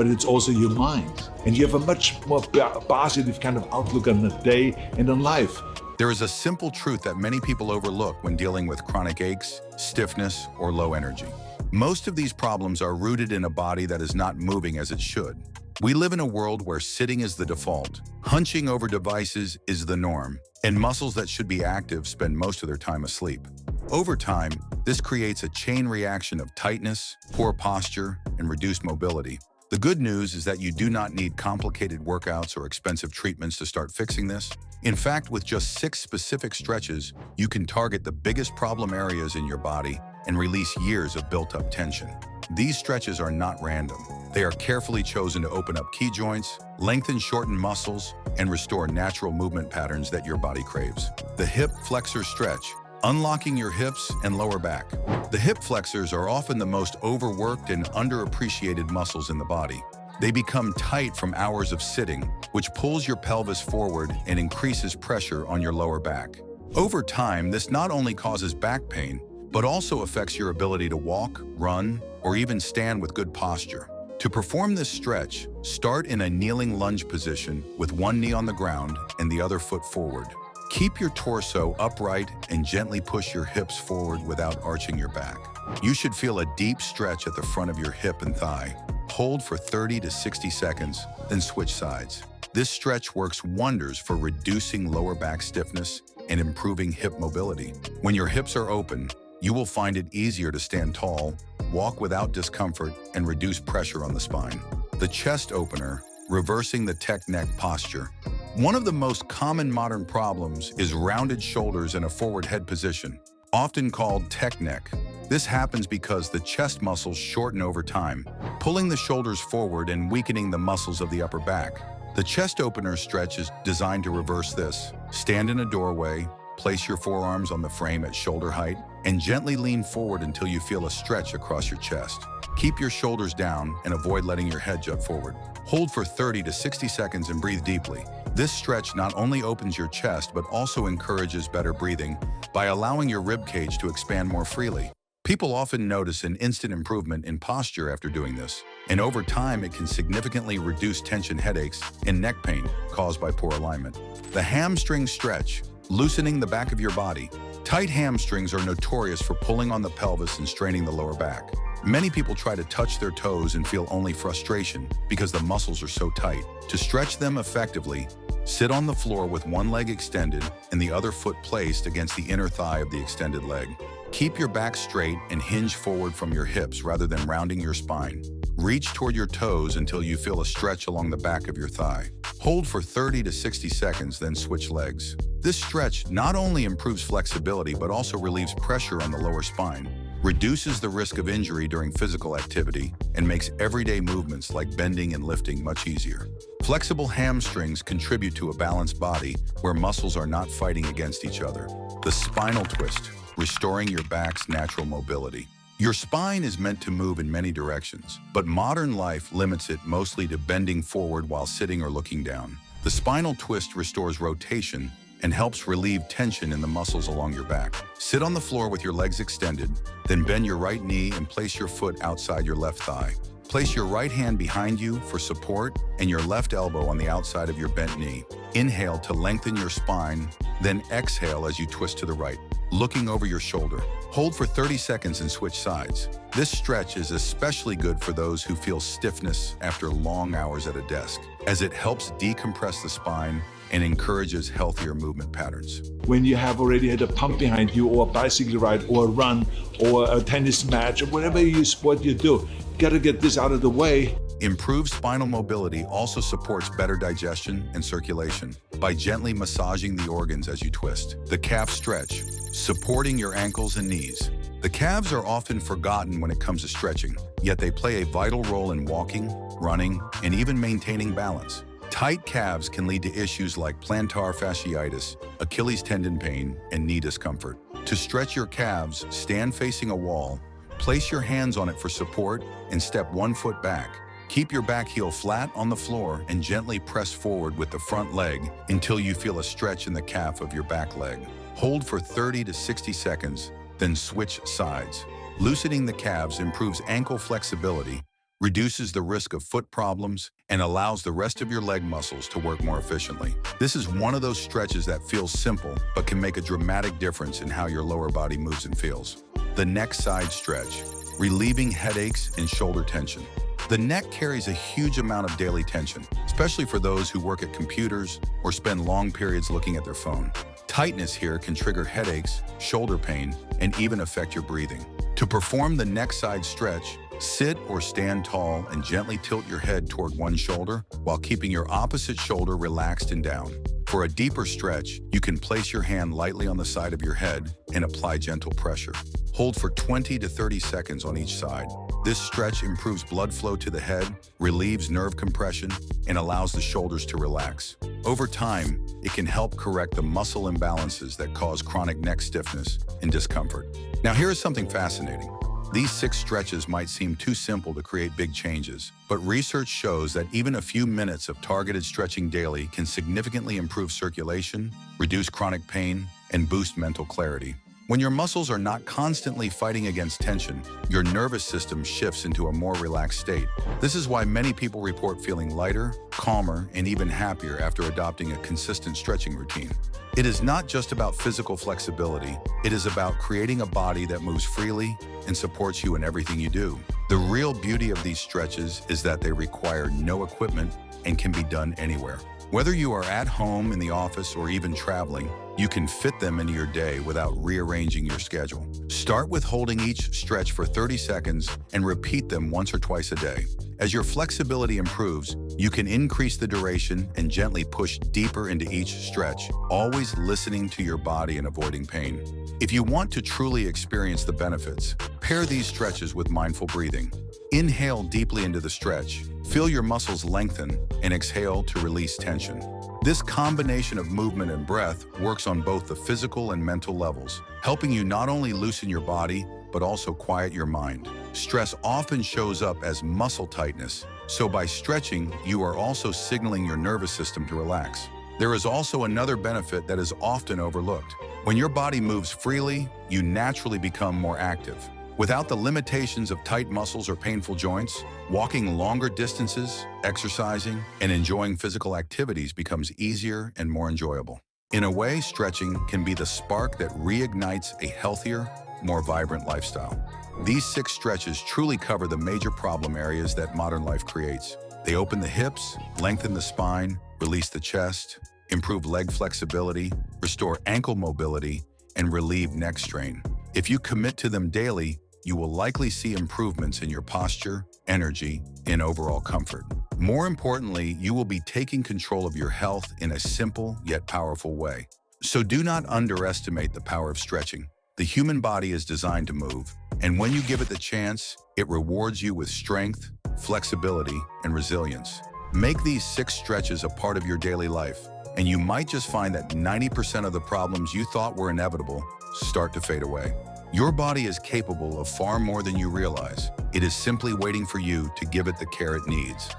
but it's also your mind. And you have a much more positive kind of outlook on the day and on life. There is a simple truth that many people overlook when dealing with chronic aches, stiffness, or low energy. Most of these problems are rooted in a body that is not moving as it should. We live in a world where sitting is the default, hunching over devices is the norm, and muscles that should be active spend most of their time asleep. Over time, this creates a chain reaction of tightness, poor posture, and reduced mobility. The good news is that you do not need complicated workouts or expensive treatments to start fixing this. In fact, with just 6 specific stretches, you can target the biggest problem areas in your body and release years of built-up tension. These stretches are not random. They are carefully chosen to open up key joints, lengthen shortened muscles, and restore natural movement patterns that your body craves. The Hip Flexor Stretch, unlocking your hips and lower back. The hip flexors are often the most overworked and underappreciated muscles in the body. They become tight from hours of sitting, which pulls your pelvis forward and increases pressure on your lower back. Over time, this not only causes back pain, but also affects your ability to walk, run, or even stand with good posture. To perform this stretch, start in a kneeling lunge position with one knee on the ground and the other foot forward. Keep your torso upright and gently push your hips forward without arching your back. You should feel a deep stretch at the front of your hip and thigh. Hold for 30 to 60 seconds, then switch sides. This stretch works wonders for reducing lower back stiffness and improving hip mobility. When your hips are open, you will find it easier to stand tall, walk without discomfort, and reduce pressure on the spine. The chest opener, reversing the tech neck posture. One of the most common modern problems is rounded shoulders in a forward head position, often called tech neck. This happens because the chest muscles shorten over time, pulling the shoulders forward and weakening the muscles of the upper back. The chest opener stretch is designed to reverse this. Stand in a doorway, place your forearms on the frame at shoulder height, and gently lean forward until you feel a stretch across your chest. Keep your shoulders down and avoid letting your head jut forward. Hold for 30 to 60 seconds and breathe deeply. This stretch not only opens your chest but also encourages better breathing by allowing your rib cage to expand more freely. People often notice an instant improvement in posture after doing this, and over time it can significantly reduce tension headaches and neck pain caused by poor alignment. The hamstring stretch, loosening the back of your body. Tight hamstrings are notorious for pulling on the pelvis and straining the lower back. Many people try to touch their toes and feel only frustration because the muscles are so tight. To stretch them effectively, sit on the floor with one leg extended and the other foot placed against the inner thigh of the extended leg. Keep your back straight and hinge forward from your hips rather than rounding your spine. Reach toward your toes until you feel a stretch along the back of your thigh. Hold for 30 to 60 seconds, then switch legs. This stretch not only improves flexibility but also relieves pressure on the lower spine, reduces the risk of injury during physical activity, and makes everyday movements like bending and lifting much easier. Flexible hamstrings contribute to a balanced body where muscles are not fighting against each other. The spinal twist, restoring your back's natural mobility. Your spine is meant to move in many directions, but modern life limits it mostly to bending forward while sitting or looking down. The spinal twist restores rotation and helps relieve tension in the muscles along your back. Sit on the floor with your legs extended, then bend your right knee and place your foot outside your left thigh. Place your right hand behind you for support and your left elbow on the outside of your bent knee. Inhale to lengthen your spine, then exhale as you twist to the right, looking over your shoulder. Hold for 30 seconds and switch sides. This stretch is especially good for those who feel stiffness after long hours at a desk, as it helps decompress the spine and encourages healthier movement patterns. When you have already had a pump behind you, or a bicycle ride, or a run, or a tennis match, or whatever sport you do, gotta get this out of the way. Improved spinal mobility also supports better digestion and circulation by gently massaging the organs as you twist. The calf stretch, supporting your ankles and knees. The calves are often forgotten when it comes to stretching, yet they play a vital role in walking, running, and even maintaining balance. Tight calves can lead to issues like plantar fasciitis, Achilles tendon pain, and knee discomfort. To stretch your calves, stand facing a wall, place your hands on it for support, and step one foot back. Keep your back heel flat on the floor and gently press forward with the front leg until you feel a stretch in the calf of your back leg. Hold for 30 to 60 seconds, then switch sides. Loosening the calves improves ankle flexibility, reduces the risk of foot problems, and allows the rest of your leg muscles to work more efficiently. This is one of those stretches that feels simple, but can make a dramatic difference in how your lower body moves and feels. The neck side stretch, relieving headaches and shoulder tension. The neck carries a huge amount of daily tension, especially for those who work at computers or spend long periods looking at their phone. Tightness here can trigger headaches, shoulder pain, and even affect your breathing. To perform the neck side stretch, sit or stand tall and gently tilt your head toward one shoulder while keeping your opposite shoulder relaxed and down. For a deeper stretch, you can place your hand lightly on the side of your head and apply gentle pressure. Hold for 20 to 30 seconds on each side. This stretch improves blood flow to the head, relieves nerve compression, and allows the shoulders to relax. Over time, it can help correct the muscle imbalances that cause chronic neck stiffness and discomfort. Now, here is something fascinating. These 6 stretches might seem too simple to create big changes, but research shows that even a few minutes of targeted stretching daily can significantly improve circulation, reduce chronic pain, and boost mental clarity. When your muscles are not constantly fighting against tension, your nervous system shifts into a more relaxed state. This is why many people report feeling lighter, calmer, and even happier after adopting a consistent stretching routine. It is not just about physical flexibility, it is about creating a body that moves freely and supports you in everything you do. The real beauty of these stretches is that they require no equipment and can be done anywhere. Whether you are at home, in the office, or even traveling, you can fit them into your day without rearranging your schedule. Start with holding each stretch for 30 seconds and repeat them once or twice a day. As your flexibility improves, you can increase the duration and gently push deeper into each stretch, always listening to your body and avoiding pain. If you want to truly experience the benefits, pair these stretches with mindful breathing. Inhale deeply into the stretch, feel your muscles lengthen, and exhale to release tension. This combination of movement and breath works on both the physical and mental levels, helping you not only loosen your body, but also quiet your mind. Stress often shows up as muscle tightness, so by stretching, you are also signaling your nervous system to relax. There is also another benefit that is often overlooked. When your body moves freely, you naturally become more active. Without the limitations of tight muscles or painful joints, walking longer distances, exercising, and enjoying physical activities becomes easier and more enjoyable. In a way, stretching can be the spark that reignites a healthier, more vibrant lifestyle. These 6 stretches truly cover the major problem areas that modern life creates. They open the hips, lengthen the spine, release the chest, improve leg flexibility, restore ankle mobility, and relieve neck strain. If you commit to them daily, you will likely see improvements in your posture, energy, and overall comfort. More importantly, you will be taking control of your health in a simple yet powerful way. So do not underestimate the power of stretching. The human body is designed to move, and when you give it the chance, it rewards you with strength, flexibility, and resilience. Make these 6 stretches a part of your daily life, and you might just find that 90% of the problems you thought were inevitable start to fade away. Your body is capable of far more than you realize. It is simply waiting for you to give it the care it needs.